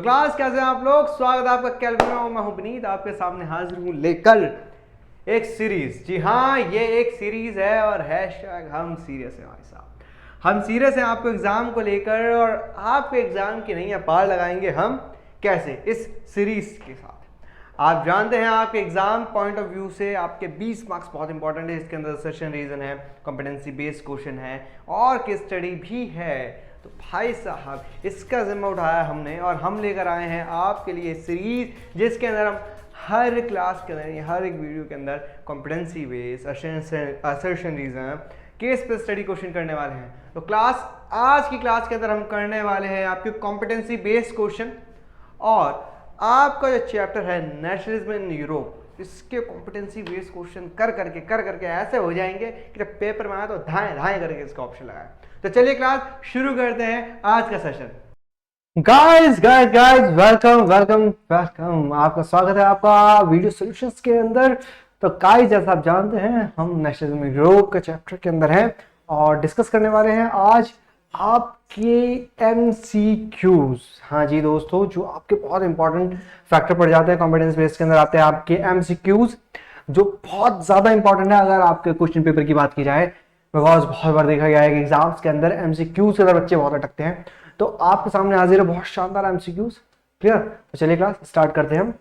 Class कैसे हैं आप लोग। स्वागत है आपका कैलविन में और मैं हूं विनीत, आपके सामने हाजिर हूं लेकर एक सीरीज। जी हाँ, ये एक सीरीज है और हैशटैग हम सीरियस हैं भाई साहब। हम सीरियस हैं आपको एग्जाम को लेकर और आपके एग्जाम की नहीं है पार लगाएंगे हम कैसे इस सीरीज के साथ। आप जानते हैं आपके एग्जाम पॉइंट ऑफ व्यू से आपके 20 मार्क्स बहुत इंपॉर्टेंट है। इसके अंदर सेशन रीजन है, कॉम्पिटेंसी बेस्ड क्वेश्चन है और केस स्टडी भी है। तो भाई साहब इसका जिम्मा उठाया हमने और हम लेकर आए हैं आपके लिए सीरीज जिसके अंदर हम हर क्लास के अंदर हर एक वीडियो के अंदर competency based assertion reason case पे स्टडी क्वेश्चन करने वाले हैं। तो क्लास आज की क्लास के अंदर हम करने वाले हैं आपके कॉम्पिटेंसी बेस्ड क्वेश्चन और आपका जो चैप्टर है नेशनलिज्म इन यूरोप, इसके कॉम्पिटेंसी बेस्ड क्वेश्चन कर करके ऐसे हो जाएंगे कि जब पेपर में आए तो धाएं धाएं करके इसका ऑप्शन लगाए। तो चलिए क्लास शुरू करते हैं आज का सेशन। गाइस वेलकम, आपका स्वागत है आपका वीडियो सॉल्यूशंस के अंदर। तो गाइस जैसा आप जानते हैं हम नेशनलिज्म इन यूरोप के चैप्टर के अंदर हैं और डिस्कस करने वाले हैं आज आपके MCQs। हाँ जी दोस्तों, जो आपके बहुत इंपॉर्टेंट फैक्टर पड़ जाते हैं कॉम्पिटेंस बेस्ड के अंदर आते हैं आपके MCQs, जो बहुत ज्यादा इंपॉर्टेंट है अगर आपके क्वेश्चन पेपर की बात की जाए। बिकॉज बहुत बार देखा गया है कि एग्जाम्स के अंदर MCQs के अंदर बच्चे बहुत अटकते हैं। तो आपके सामने हाजिर है बहुत शानदार MCQs। क्लियर? तो चलिए क्लास स्टार्ट करते हैं हम।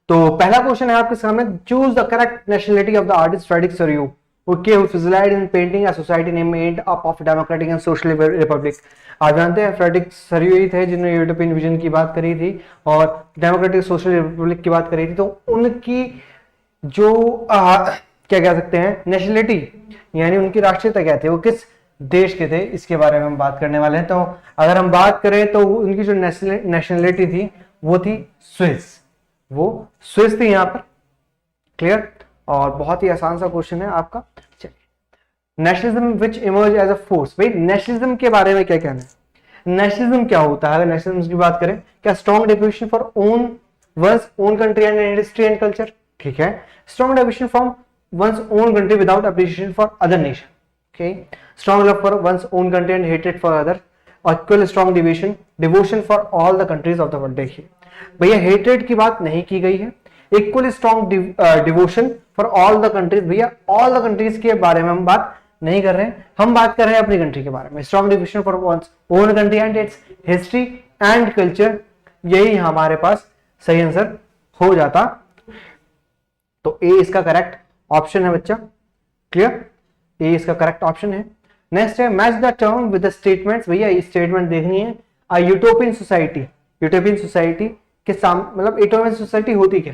तो पहला क्वेश्चन है आपके सामने, choose the correct nationality of the artist Frederic Sorrieu who specialized in painting a society named up of democratic and social republic। आप जानते हैं फ्रेडरिक सरियो ही थे जिन्होंने यूरोपियन विजन की बात करी थी और डेमोक्रेटिक सोशल रिपब्लिक की बात करी थी। तो उनकी जो क्या कह सकते हैं नेशनलिटी यानी उनकी राष्ट्रीयता क्या थी, वो किस देश के थे, इसके बारे में हम बात करने वाले हैं। तो अगर हम बात करें तो उनकी जो नेशनलिटी थी वो थी स्विस, वो स्विस थी यहाँ पर। क्लियर? और बहुत ही आसान सा क्वेश्चन है आपका। चलिए, nationalism which emerge as a force. भाई नेशनलिज्म के बारे में क्या कहना है, नेशनलिज्म क्या होता है अगर नेशनलिज्म की बात करें? क्या strong definition for one's own country and history and culture. ठीक है, strong definition from one's own country without appreciation for other nation. Okay, strong love for one's own country and hatred for other, equal strong devotion for all the countries of the world। देखिए भैया hatred की बात नहीं की गई है, equal strong devotion for all the countries। भैया all the countries के बारे में हम बात नहीं कर रहे हैं, हम बात कर रहे हैं अपनी कंट्री के बारे में। strong devotion for one's own country and its history and culture, यही हमारे पास सही आंसर हो जाता। तो ए इसका करेक्ट ऑप्शन है बच्चा। क्लियर? ये इसका करेक्ट ऑप्शन है। नेक्स्ट है match the term with the statements. भैया ये स्टेटमेंट देखनी है। A utopian society, utopian society के सामने मतलब यूटोपियन सोसाइटी होती क्या?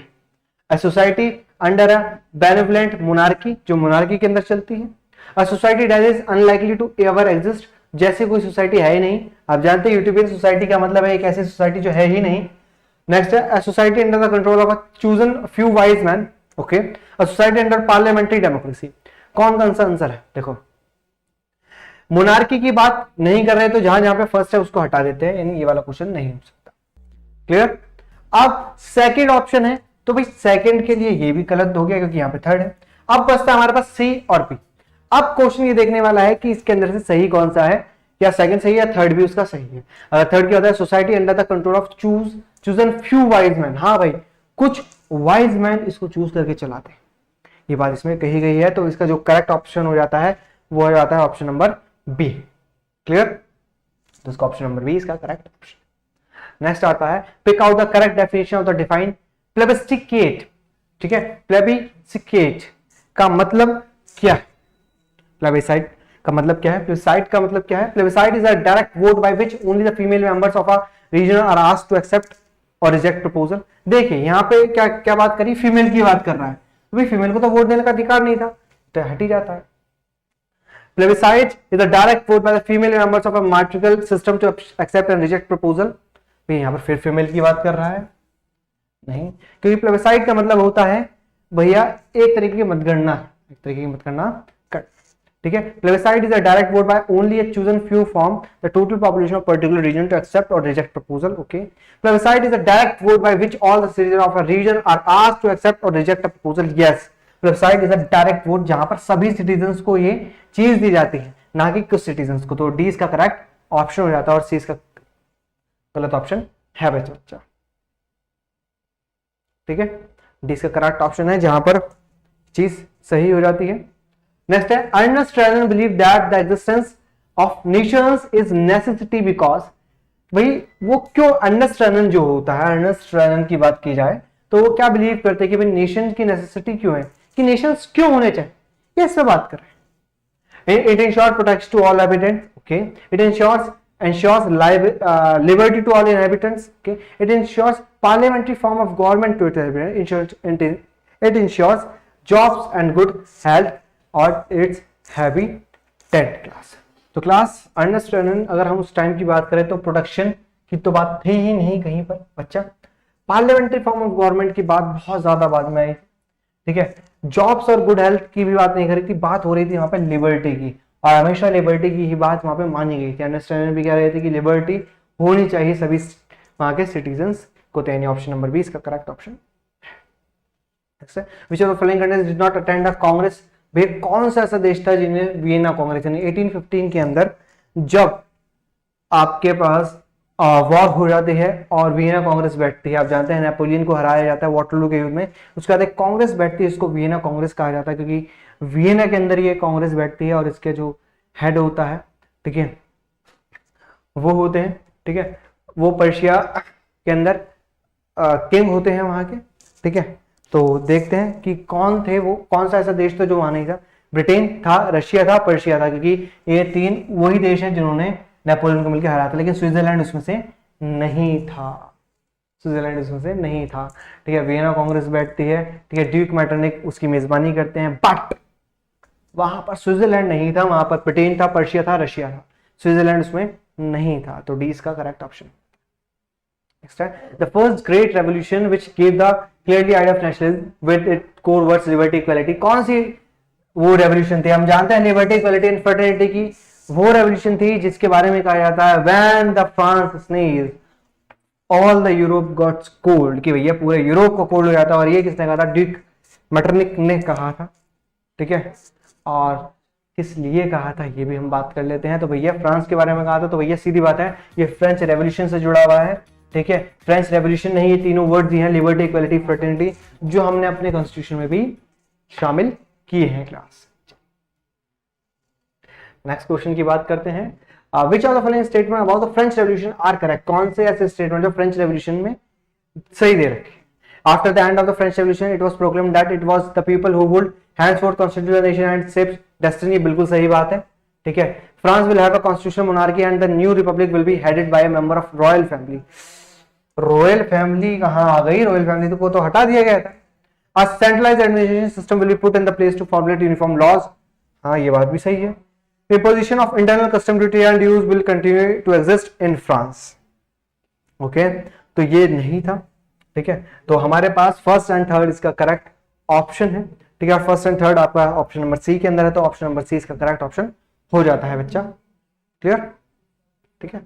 A society under a benevolent monarchy, जो मोनार्की के अंदर चलती है। A society that is unlikely to ever exist, जैसे कोई सोसाइटी है ही नहीं। आप जानते हैं यूटोपियन सोसाइटी का मतलब है एक ऐसी सोसाइटी जो है ही नहीं। नेक्स्ट है a society under the control of a chosen few wise man. Okay, a society under parliamentary democracy. कौन सा आंसर है? देखो मोनार्की की बात नहीं कर रहे तो जहां जहां पे फर्स्ट है उसको हटा देते हैं, यानी ये वाला क्वेश्चन नहीं हो सकता। क्लियर? अब सेकंड ऑप्शन है तो भाई सेकंड के लिए ये भी गलत हो गया क्योंकि यहां पे थर्ड है। अब बचता है हमारे पास सी और पी। अब क्वेश्चन ये देखने वाला है कि इसके अंदर से सही कौन सा है, या सेकंड सही है थर्ड भी उसका सही है। अगर थर्ड क्या होता है, society under the control of chosen few wise man. हाँ भाई, कुछ वाइज मैन इसको चूज करके चलाते हैं, ये बात इसमें कही गई है। तो इसका जो करेक्ट ऑप्शन हो जाता है वो हो जाता है ऑप्शन नंबर बी। क्लियर? तो इसका ऑप्शन नंबर बी इसका करेक्ट ऑप्शन। नेक्स्ट आता है pick out the correct definition of the define plebiscite. ठीक है, प्लेबिस्टिकेट का मतलब क्या है? प्लेबिसाइट का मतलब क्या है? प्लेबिसाइट का मतलब क्या है? Plebiscite is a direct vote by which only the female members of a region are asked to accept और रिजेक्ट प्रपोजल। देखिए यहाँ पे क्या क्या बात करी, फीमेल की बात कर रहा है। तो फीमेल को तो वोट देने का अधिकार नहीं था, तो हट ही जाता है। Plebiscite is a direct vote by the female members of a matriarchal system to accept and reject proposal. यहाँ पर फिर फीमेल की बात कर रहा है नहीं, क्योंकि प्लेबिसाइट का मतलब होता है भैया एक तरीके की मतगणना, एक तरीके की मतगणना कर। ठीक है, plebiscite is a direct vote by only a chosen few from the total population of particular region to accept और reject proposal. Okay, plebiscite is a direct vote by which all the citizen of a region are asked to accept और reject a proposal. Yes, plebiscite is a direct vote जहां पर सभी citizens को ये चीज दी जाती है, ना कि कुछ सिटीजन्स को। तो डी इसका करेक्ट ऑप्शन हो जाता है और सी इसका गलत ऑप्शन है बच्चा। ठीक है, डी इसका करेक्ट ऑप्शन है जहां पर चीज सही हो जाती है। नेक्स्ट है Ernest Renan believe that the existence of nations is necessity because, भाई वो क्यों, अर्नेस्ट रेनन जो होता है, अर्नेस्ट रेनन की बात की जाए तो वो क्या बिलीव करते हैं कि भाई नेशन की नेसेसिटी क्यों है, कि नेशंस क्यों होने चाहिए, ये सब बात कर रहे हैं। It ensures protection to all habitant, okay, it ensures liberty to all inhabitants, okay, it ensures parliamentary form of government to its inhabitants, it ensures jobs and good health और its habitat class। तो class Ernest रेनन, अगर हम उस time की बात करें तो production की तो बात थी ही नहीं कहीं पर बच्चा, पार्लियामेंट्री फॉर्म ऑफ गवर्नमेंट की बात बहुत ज्यादा बाद में आई, ठीक है, जॉब्स और गुड हेल्थ की भी बात नहीं करी थी, बात हो रही थी वहां पे लिबर्टी की, और हमेशा लिबर्टी की ही बात वहां पे मानी गई थी। अर्नेस्ट रेनन भी कह रहे थे कि लिबर्टी होनी चाहिए सभी वहां के सिटीजन्स को, तो यानी ऑप्शन नंबर 20 का correct option. Which of the following countries did not attend a Congress, भाई कौन सा ऐसा देश था जिन्हें वियना कांग्रेस, यानी 1815 के अंदर जब आपके पास वॉर हो जाती है और वियना कांग्रेस बैठती है, आप जानते हैं नेपोलियन को हराया जाता है वाटरलू के युद्ध में, उसके बाद एक कांग्रेस बैठती है, इसको वियना कांग्रेस कहा जाता है क्योंकि वियना के अंदर ये कांग्रेस बैठती है और इसके जो हेड होता है, ठीक है, वो होते हैं, ठीक है, वो पर्शिया के अंदर किंग होते हैं वहां के, ठीक है। तो देखते हैं कि कौन थे वो, कौन सा ऐसा देश था जो वहां नहीं था, ब्रिटेन था, रशिया था, पर्शिया था, क्योंकि ये तीन वही देश हैं जिन्होंने नेपोलियन को मिलकर हराया था, लेकिन स्विट्जरलैंड उसमें से नहीं था, स्विट्जरलैंड उसमें से नहीं था, ठीक है। वियना कांग्रेस बैठती है, ठीक है, ड्यूक मैटरनिक उसकी मेजबानी करते हैं, बट वहां पर स्विट्जरलैंड नहीं था, वहां पर ब्रिटेन था, पर्शिया था, रशिया था, स्विट्जरलैंड उसमें नहीं था, तो डी इसका करेक्ट ऑप्शन। Next है, the first great revolution which gave the clearly idea of nationalism with its core words liberty equality, कौन सी वो रेवोल्यूशन थी, हम जानते हैं लिबर्टी इक्वालिटी एंड फ्रेटर्निटी की वो रेवोल्यूशन थी जिसके बारे में कहा जाता है when the France sneezed all the Europe got cold, कि भैया पूरे यूरोप को कोल्ड हो जाता है, और ये किसने कहा था, ड्यूक मैटरनिक ने कहा था, ठीक है, और किस लिए कहा था ये भी हम बात कर लेते हैं। तो भैया फ्रांस के बारे में कहा था, तो भैया सीधी बात है ये फ्रेंच रेवोल्यूशन से जुड़ा हुआ है, ठीक है, फ्रेंच रेवोल्यूशन नहीं, ये तीनों वर्ड दिए हैं लिबर्टी इक्वालिटी फ्रेटर्निटी, जो हमने अपने कॉन्स्टिट्यूशन में भी शामिल किए हैं क्लास। नेक्स्ट क्वेश्चन की बात करते हैं, which of the following statement about the French revolution are correct, कौन से ऐसे स्टेटमेंट जो फ्रेंच रेवोल्यूशन में सही दे रखे। After the end of the French revolution it was proclaimed that it was the people who would henceforth constitute the nation and shape destiny, बिल्कुल सही बात है, ठीक है। France will have a constitutional monarchy and the new republic will be headed by a member of royal family, royal family कहां आ गई, royal family को तो हटा दिया गया था। A centralized administration system will be put in the place to formulate uniform laws, हाँ ये बात भी सही है। Imposition of internal custom duty and dues will continue to exist in France, okay, तो ये नहीं था, ठीक है। तो हमारे पास फर्स्ट एंड थर्ड इसका करेक्ट ऑप्शन है, ठीक है, फर्स्ट एंड थर्ड आपका ऑप्शन नंबर सी के अंदर है, तो ऑप्शन नंबर सी इसका करेक्ट ऑप्शन हो जाता है बच्चा, क्लियर, ठीक है।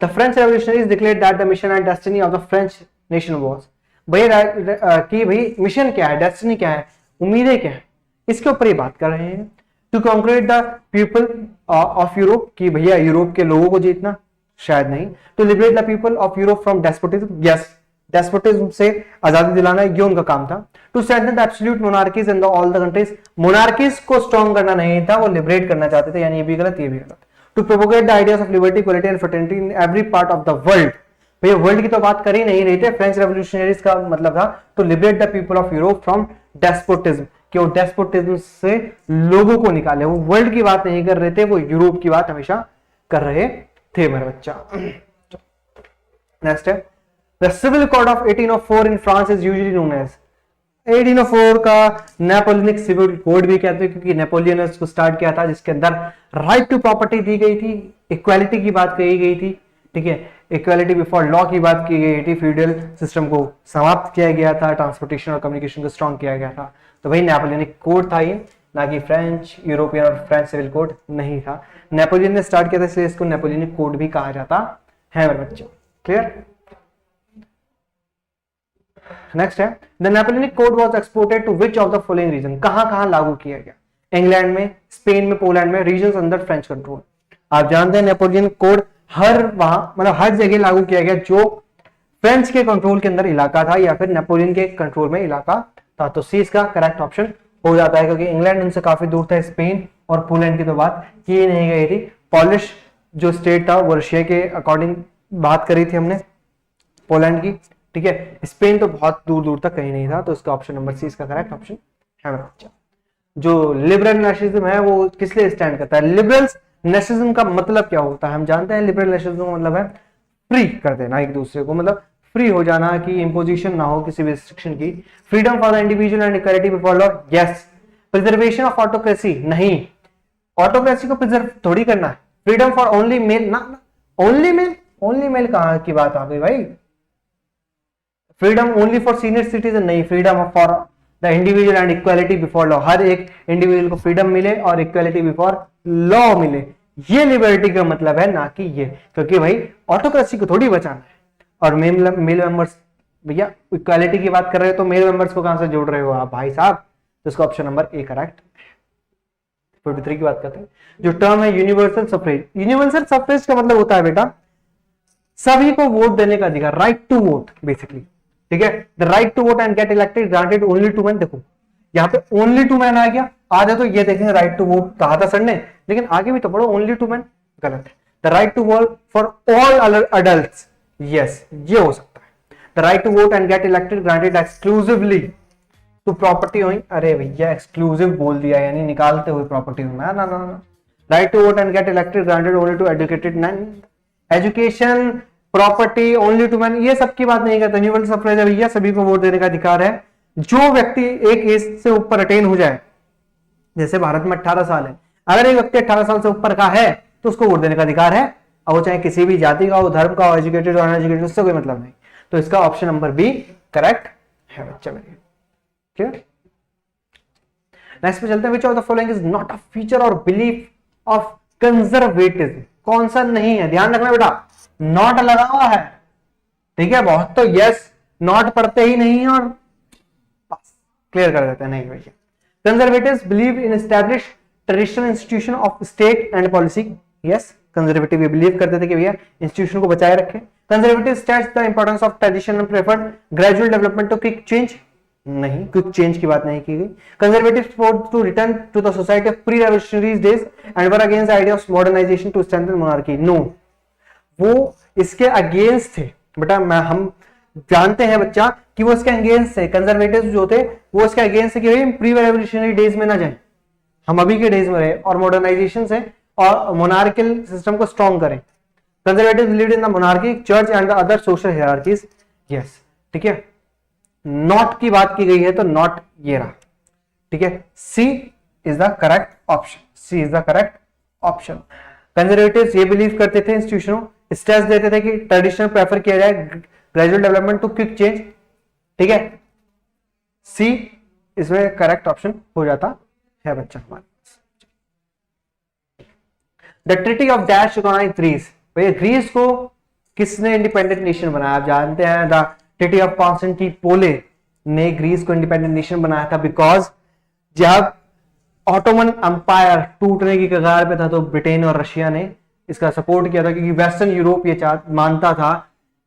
The French revolutionaries declared that the mission and destiny of the French nation was, भैया कि भाई मिशन क्या है, डेस्टिनी क्या है, उम्मीदें क्या है, इसके ऊपर ही बात कर रहे हैं। To concrete the people of Europe, कि भैया यूरोप के लोगों को जीतना, शायद नहीं। To liberate the people of Europe from despotism, yes, despotism से आजादी दिलाना ये उनका काम था। To strengthen the absolute monarchies in all the countries, monarchies को स्ट्रॉन्ग करना नहीं था, वो लिबरेट करना चाहते थे, यानी ये भी गलत, ये भी गलत। To propagate the ideas of liberty equality and fraternity in every part of the world, भैया वर्ल्ड की तो बात कर ही नहीं रहे थे, फ्रेंच रेवोल्यूशनरीज का मतलब था to liberate the people of Europe from despotism, कि वो डेस्पोटिज्म से लोगों को निकाले, वो वर्ल्ड की बात नहीं कर रहे थे, वो यूरोप की बात हमेशा कर रहे थे मेरे बच्चा। नेक्स्ट है, the civil code of 1804 in France is usually known as, 1804 का नेपोलियनिक सिविल कोड भी कहते हैं, क्योंकि नेपोलियन ने उसको स्टार्ट किया था, जिसके अंदर राइट टू प्रॉपर्टी दी गई थी, इक्वालिटी की बात कही गई थी, ठीक है, इक्वालिटी बिफोर लॉ की बात की गई थी, फ्यूडल सिस्टम को समाप्त किया गया था, ट्रांसपोर्टेशन और कम्युनिकेशन को स्ट्रॉन्ग किया गया था। तो भाई नेपोलियनिक कोड था ये, ना कि फ्रेंच, यूरोपियन और फ्रेंच सिविल कोड नहीं था। नेपोलियन ने स्टार्ट किया था, इसलिए इसको नेपोलियनिक कोड भी कहा जाता है मेरे बच्चों, क्लियर। नेक्स्ट है, the Napoleonic code was exported to which of the following region, कहां कहां लागू किया गया, इंग्लैंड में, स्पेन में, पोलैंड में, रीजन्स अंडर फ्रेंच कंट्रोल। आप जानते हैं नेपोलियन कोड हर वहां मतलब हर जगह लागू किया गया जो फ्रेंच के कंट्रोल के अंदर इलाका था या फिर नेपोलियन के कंट्रोल में इलाका था। तो सी इसका करेक्ट ऑप्शन हो जाता है, क्योंकि इंग्लैंड उनसे काफी दूर था। स्पेन और पोलैंड की तो बात की नहीं गई थी। पॉलिश जो स्टेट था वो रशिया के अकॉर्डिंग बात करी थी हमने, पोलैंड की, ठीक है। स्पेन तो बहुत दूर दूर तक कहीं नहीं था। तो इसका ऑप्शन नंबर सी इसका करेक्ट ऑप्शन है मेरा बच्चा। जो लिबरल नेशनलिज्म है वो किस लिए स्टैंड करता है? लिबरल नेशनलिज्म का मतलब क्या होता है? हम जानते हैं लिबरल नेशनलिज्म का मतलब है फ्री कर देना एक दूसरे को, मतलब फ्री हो जाना, कि इंपोजिशन ना हो किसी भी रिस्ट्रिक्शन की। Freedom for the individual and equality before law, yes. Preservation of autocracy, नहीं, ऑटोक्रेसी को प्रिजर्व थोड़ी करना है। फ्रीडम फॉर ओनली मेल, ना, ओनली मेल, ओनली मेल कहां की बात आ गई भाई? Freedom only for senior citizen, नहीं, freedom for the individual and equality before law, हर एक इंडिविजुअल को फ्रीडम मिले और इक्वालिटी बिफोर लॉ मिले, ये लिबर्टी का मतलब है, ना कि ये। क्योंकि भाई ऑटोक्रेसी को थोड़ी बचाना है। और मेल मेंबर्स, भैया इक्वालिटी की बात कर रहे हो तो मेल मेंबर्स को कहां से जोड़ रहे हो आप भाई साहब? तो इसका ऑप्शन नंबर ए करेक्ट। 43 की बात करते हैं, जो टर्म है यूनिवर्सल सफरेज। यूनिवर्सल सफरेज का मतलब होता है बेटा सभी को वोट देने का अधिकार, राइट टू वोट बेसिकली, ठीक है। The right to vote and get elected granted only to man. देखो यहाँ पे ओनली टू मैन आ गया, आधे तो ये देखेंगे राइट टू वोट कहा था सर ने, लेकिन आगे भी तो पढ़ो ओनली टू मैन, गलत है। The right to vote for all adults, yes, ये हो सकता है। The right to vote and get elected granted exclusively to property owner, अरे भैया एक्सक्लूसिव बोल दिया, यानी निकालते हुए प्रॉपर्टी ओनर, ना ना ना। Right to vote and get elected granted only to educated man, education, property only to man, ये सब की बात नहीं करता। यूनिवर्सल सफरेज है भैया, सभी को वोट देने का अधिकार है। जो व्यक्ति एक एज से ऊपर अटेन हो जाए, जैसे भारत में 18 साल है, अगर एक व्यक्ति 18 साल से ऊपर का है तो उसको वोट देने का अधिकार है, और वो चाहे किसी भी जाति का हो, धर्म का हो, एजुकेटेड और अनएजुकेटेड, उससे कोई मतलब नहीं। तो इसका ऑप्शन नंबर बी करेक्ट है बच्चा मेरे, क्लियर। नेक्स्ट पे चलते हैं, which of the following is not a feature और बिलीफ ऑफ कंजर्वेटिज्म, कौन सा नहीं है? ध्यान रखना बेटा, नॉट लगा हुआ है, ठीक है। बहुत तो यस नॉट पढ़ते ही नहीं है और क्लियर कर देते हैं, नहीं भैया। Conservatives believe in establish traditional institution of state and policy, yes. Conservative ये बिलीव करते थे कि भैया इंस्टीट्यूशन को बचाए रखें। Conservative states the importance of tradition and preferred gradual development to quick change, नहीं, क्विक चेंज की बात नहीं की गई। Conservative support to return to the society of pre revolutionary days and were against the idea of modernization to strengthen monarchy, no, वो इसके against थे बेटा। हम जानते हैं बच्चा कि वो इसके अगेंस्ट थे, कंजर्वेटिव जो थे वो इसके अगेंस्ट थे कि भाई प्री रेवोल्यूशनरी डेज में ना जाए, हम अभी के डेज में रहे और मॉडर्नाइजेशन से और मोनार्कियल सिस्टम को स्ट्रॉन्ग करें। Conservative believed in the monarchy, church and the other social hierarchies, yes, ठीक है। नॉट की बात की गई है तो नॉट ये रहा, ठीक है। C is the correct option, C is the correct option. Conservatives ये बिलीव करते थे, इंस्टीट्यूशनों स्ट्रेस देते थे कि ट्रेडिशनल प्रेफर किया जाए, gradual development to quick change, ठीक है। सी इसमें करेक्ट ऑप्शन हो जाता है बच्चा हमारे पास। The treaty of dash recognise Greece, भैया ग्रीस को किसने इंडिपेंडेंट नेशन बनाया? आप जानते हैं द ट्रीटी ऑफ कॉन्स्टेंटिनोपल ने ग्रीस को इंडिपेंडेंट नेशन बनाया था, बिकॉज जब ऑटोमन अंपायर टूटने की कगार पे था तो ब्रिटेन और रशिया ने इसका सपोर्ट किया था, क्योंकि वेस्टर्न यूरोप ये मानता था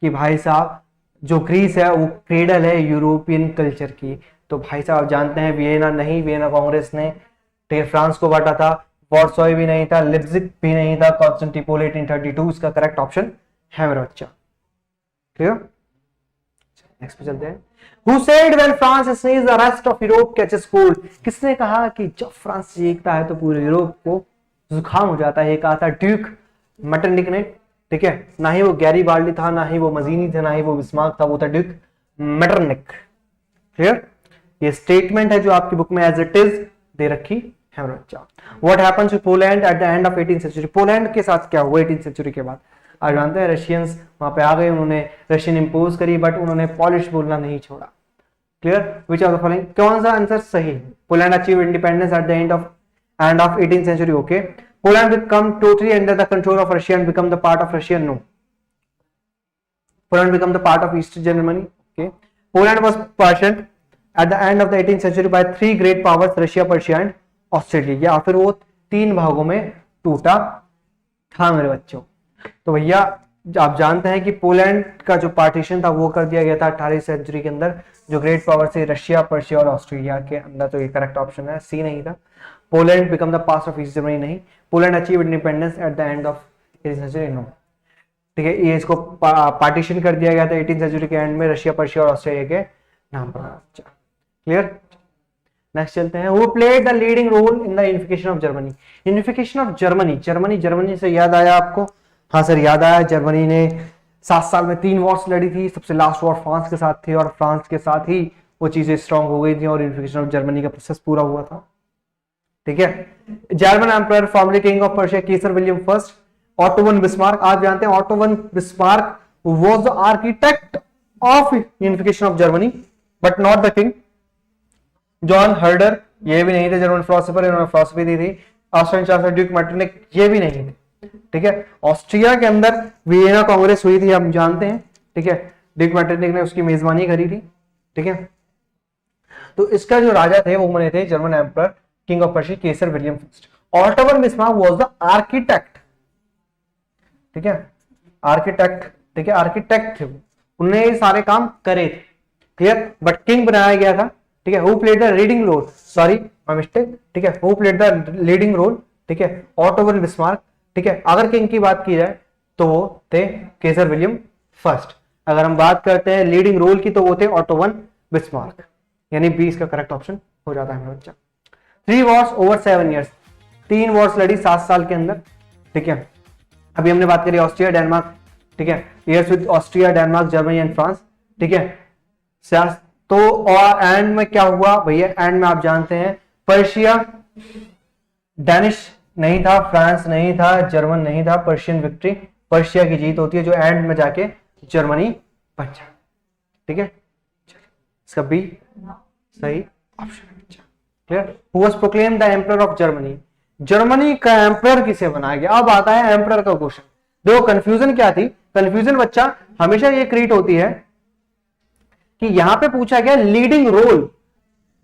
कि भाई साहब जो ग्रीस है वो क्रेडल है यूरोपियन कल्चर की। तो भाई साहब आप जानते हैं वियना नहीं, वियना कांग्रेस ने फ्रांस को बांटा था, वॉर्सॉय भी नहीं था, लिप्जिग भी नहीं था, कॉन्स्टेंटिनोपल 1832 इसका करेक्ट ऑप्शन है मेरा बच्चा, क्लियर। नेक्स्ट पे चलते हैं। Who said when France sneezes the rest of Europe catches cold? किसने कहा कि जब फ्रांस चीखता है तो पूरे यूरोप को जुकाम हो जाता है? ये कहा था ड्यूक मेटरनिक ने, ठीक है। ना ही वो गैरी बार्ली था, ना ही वो मजीनी थे, ना ही वो बिस्मार्क था, वो था ड्यूक मेटरनिक, क्लियर। ये स्टेटमेंट है जो आपकी बुक में एज इट इज दे रखी है मेरा बच्चा। What happens to Poland at the end of 18th century? Poland के साथ क्या हुआ 18th सेंचुरी के बाद? आप जानते हैं रशियंस वहां पे आ गए, उन्होंने रशियन इंपोज करी, बट उन्होंने पॉलिश बोलना नहीं छोड़ा, clear. Which of the following, कौन सा आंसर सही? Poland achieve independence at the end of 18th century, okay. Poland become totally under the control of Russia and become the part of Russia, no. Poland become the part of East Germany, okay. Poland was partitioned at the end of the 18th century by three great powers, Russia, Persia and Australia, या फिर वो तीन भागों में टूटा था मेरे बच्चों। तो भैया आप जानते हैं कि पोलैंड का जो पार्टीशन था वो कर दिया गया था 18वीं सेंचुरी के अंदर, जो ग्रेट पावर से रशिया, पर्शिया और ऑस्ट्रेलिया के अंदर। तो ये करेक्ट ऑप्शन है, सी नहीं था। Poland become the past of East Germany नहीं। Poland achieve independence at the end of 18th century no. ठीक है, ये इसको पार्टीशन कर दिया गया था 18th सेंचुरी के एंड में रशिया, पर्शिया और ऑस्ट्रेलिया के नाम पर। क्लियर। नेक्स्ट चलते हैं, who played the leading role in the unification of Germany. Unification of Germany, Germany से याद आया आपको? हाँ सर, याद आया। जर्मनी ने 7 साल में 3 वॉर्स लड़ी थी। सबसे लास्ट वॉर फ्रांस के साथ थी और फ्रांस के साथ ही वो चीजें स्ट्रांग हो गई थी और यूनिफिकेशन ऑफ जर्मनी का प्रोसेस पूरा हुआ था। ठीक है। German emperor formerly king of Persia Kesar William first. Auto von Bismarck, आप जानते हैं auto von Bismarck was the architect of unification of Germany but not the king. John हर्डर, ये भी नहीं थे जर्मन फिलोसोफर, इन्होंने फिलोसफी दी थी। ऑस्ट्रियन चांसलर ड्यूक मेटरनिक, ये भी नहीं थे। ठीक है। ऑस्ट्रिया के अंदर वियना कांग्रेस हुई थी, हम जानते हैं। ठीक है, ड्यूक मेटरनिक ने उसकी मेजबानी करी थी। ठीक है, तो इसका जो राजा थे वो बने थे German emperor king of Persia Kesar William first. Auto von Bismarck was the architect. ठीक है, आर्किटेक्ट। ठीक है, आर्किटेक्ट थे वो, उन्होंने ये सारे काम करे थे। क्लियर। बट किंग बनाया गया था। ठीक है, who played the leading role, sorry my mistake. ठीक है, who played the leading role. ठीक है, ऑटो वन बिस्मार्क। ठीक है, अगर किंग की बात की जाए तो वो थे केसर विलियम फर्स्ट। अगर हम बात करते हैं लीडिंग रोल की तो वो थे ऑटो वन बिस्मार्क, यानी 20 का करेक्ट ऑप्शन हो जाता है मेरा बच्चा। 3 वॉर्स ओवर 7 ईयर्स, 3 वॉर्स लड़ी 7 साल के अंदर। ठीक है, अभी हमने बात करी ऑस्ट्रिया डेनमार्क। ठीक है, years with Austria Denmark Germany and France. ठीक है, तो और एंड में क्या हुआ भैया? एंड में आप जानते हैं पर्शिया, डेनिश नहीं था, फ्रांस नहीं था, जर्मन नहीं था, पर्शियन विक्ट्री, पर्शिया की जीत होती है जो एंड में जाके जर्मनी बन जाए। ठीक है, इसका बी सही ऑप्शन है। Clear. Who was proclaimed the emperor of Germany. Germany का एम्परर किसे बनाया गया? अब आता है एम्परर का क्वेश्चन। देखो कंफ्यूजन क्या थी? कंफ्यूजन बच्चा हमेशा ये क्रिएट होती है कि यहां पे पूछा गया लीडिंग रोल,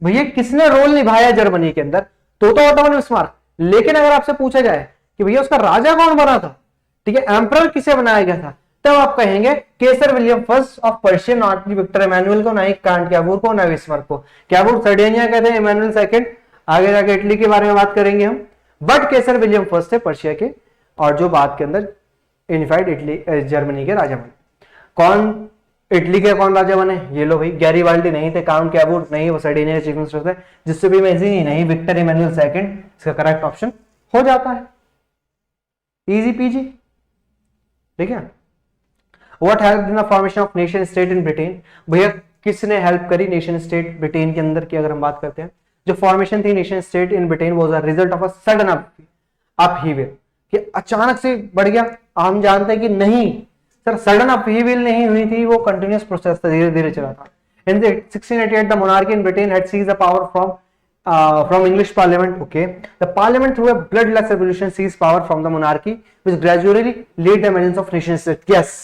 भैया किसने रोल निभाया जर्मनी के अंदर? तो ऑटो वन बिस्मार्क। लेकिन अगर आपसे पूछा जाए कि भैया उसका राजा कौन बना था, ठीक है, एम्परर किसे बनाया गया था, तब आप कहेंगे Kaiser William first of Persia, not Victor Emmanuel को, ना ही कांट कैवूर को, ना बिस्मार्क को। कैवूर सर्डेनिया कहते हैं, इमैनुअल सेकंड, आगे जाके इटली के बारे में बात करेंगे हम। बट केसर विलियम फर्स्ट थे पर्शिया के, और जो बाद के अंदर यूनिफाइड इटली जर्मनी के राजा बने। कौन इटली के कौन राजा बने? ये लो भाई, गैरीबाल्डी नहीं थे, काउंट कैवूर नहीं, वो सर्डेनिया के चीफ मिनिस्टर थे, जिससे भी मैजिनी नहीं, विक्टर इमैनुअल सेकंड। इसका करेक्ट ऑप्शन हो जाता है इजी पीजी। ठीक है। What help in the formation of nation state in Britain. भैया किसने हेल्प करी नेशन स्टेट ब्रिटेन के अंदर की? अगर हम बात करते हैं, जो फॉर्मेशन थी nation state in Britain was a result of a sudden upheaval, कि अचानक से बढ़ गया। हम जानते हैं कि नहीं सर, सडन अपहीवल नहीं हुई थी, वो कंटिन्यूअस प्रोसेस था, धीरे धीरे चला था। In 1688 the monarchy in Britain had seized the power from English Parliament. Okay, the Parliament through a bloodless revolution seized power from the monarchy, which gradually laid the emergence of nation state. Yes,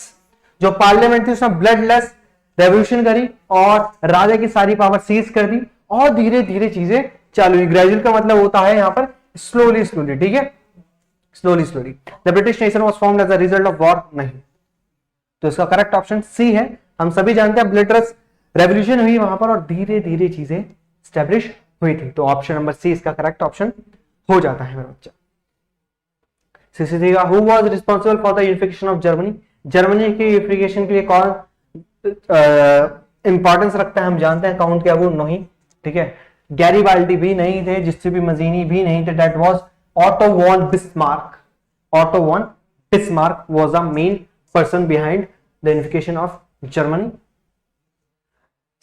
जो parliament थी उसने bloodless revolution करी और राजा की सारी power seize कर दी और धीरे धीरे चीजें चालू हुई। ग्रेजुअल का मतलब होता है यहाँ पर स्लोली स्लोली। ठीक है, slowly slowly. The British nation was formed as a result of war. नहीं, तो इसका करेक्ट ऑप्शन सी है। हम सभी जानते हैं ब्लडलेस रेवोल्यूशन हुई वहां पर और धीरे धीरे चीजें स्टैब्लिश हुई थी। तो ऑप्शन नंबर सी इसका करेक्ट ऑप्शन हो जाता है मेरा बच्चा। 63 का who was responsible for the unification of Germany. Germany की यूनिफिकेशन के लिए कौन इंपॉर्टेंस रखता है? हम जानते हैं काउंट कैवूर नहीं। ठीक है, गैरीबाल्डी भी नहीं थे, जिससे भी मजीनी भी नहीं थे। That was Otto von Bismarck. Otto von Bismarck was the main person behind the unification of Germany.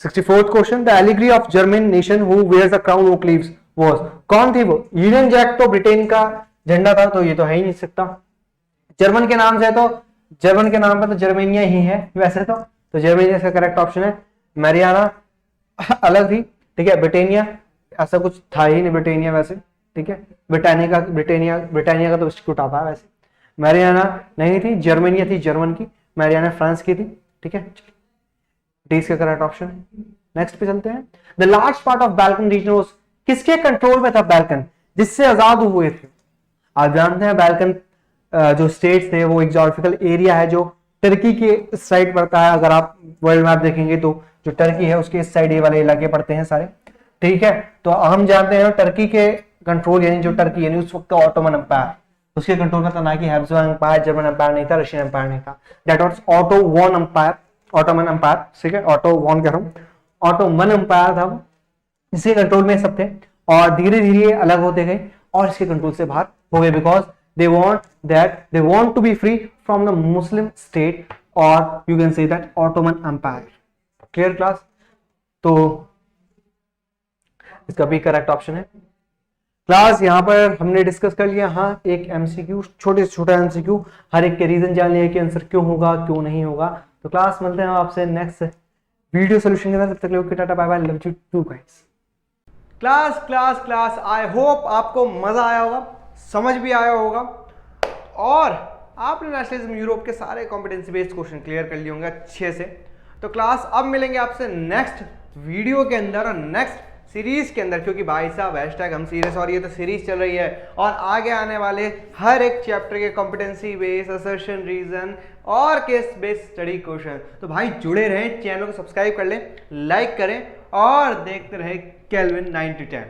64th question, the allegory of German nation who wears the crown oak leaves was. कौन थी वो? Union Jack तो Britain का झंडा था, तो ये तो है ही नहीं सकता। जर्मन के नाम से तो जर्मन के नाम पर तो जर्मेनिया ही है वैसे तो जर्मेनिया का करेक्ट ऑप्शन है। मैरियाना अलग थी। ठीक है, ब्रिटेनिया ऐसा कुछ था ही नहीं, ब्रिटेनिया वैसे। ठीक है, ब्रिटानिया का तो इंस्टीट्यूट आता है वैसे। मैरियाना नहीं थी, जर्मेनिया थी जर्मन की, मैरियाना फ्रांस की थी। ठीक है, डी का करेक्ट ऑप्शन। नेक्स्ट पे चलते हैं। The large part of Balkan reason was, किसके कंट्रोल में था बाल्कन, जिससे आजाद हुए थे? आप जानते हैं बाल्कन जो स्टेट्स थे वो एक ज्योग्राफिकल एरिया है जो टर्की के इस साइड पड़ता है। अगर आप वर्ल्ड मैप देखेंगे तो जो टर्की है उसके इस साइड ये वाले इलाके पड़ते हैं सारे, ठीक है। तो हम जानते हैं टर्की के कंट्रोल यानी जो टर्की यानी उस वक्त का ऑटोमन एम्पायर, उसके कंट्रोल में था ना कि हैब्सबर्ग एम्पायर, जर्मन एम्पायर नहीं था, रशियन एम्पायर नहीं था। That was Ottoman empire, Ottoman empire, ठीक है, ऑटो वन कह रहा हूं, ऑटोमन एम्पायर था वो, इसके कंट्रोल में सब थे और धीरे धीरे अलग होते गए और इसके कंट्रोल से बाहर हो गए because they want to be free from the Muslim state or you can say that Ottoman Empire. Clear class? तो इसका भी करेक्ट ऑप्शन है क्लास। यहां पर हमने डिस्कस कर लिया, हाँ एक एमसीक्यू, छोटे से छोटा एमसीक्यू, हर एक के रीजन जान लिया कि आंसर क्यों होगा क्यों नहीं होगा। तो क्लास मिलते हैं आपसे नेक्स्ट वीडियो सोल्यूशन के अंदर, तब तक लोग tata bye bye, love you too guys. Class I hope आपको मजा आया होगा, समझ भी आया होगा और आपने नेशनलिज्म यूरोप के सारे कॉम्पिटेंसी बेस्ड क्वेश्चन क्लियर कर लिए होंगे अच्छे से। तो क्लास अब मिलेंगे आपसे नेक्स्ट वीडियो के अंदर और नेक्स्ट सीरीज के अंदर, क्योंकि भाई साहब हैशटैग हम सीरियस और ये तो सीरीज चल रही है और आगे आने वाले हर एक चैप्टर के कॉम्पिटेंसी बेस्ड, असर्शन, रीजन और केस बेस्ड स्टडी क्वेश्चन। तो भाई जुड़े रहें, चैनल को सब्सक्राइब कर लें, लाइक करें और देखते रहे केल्विन 9 to 10।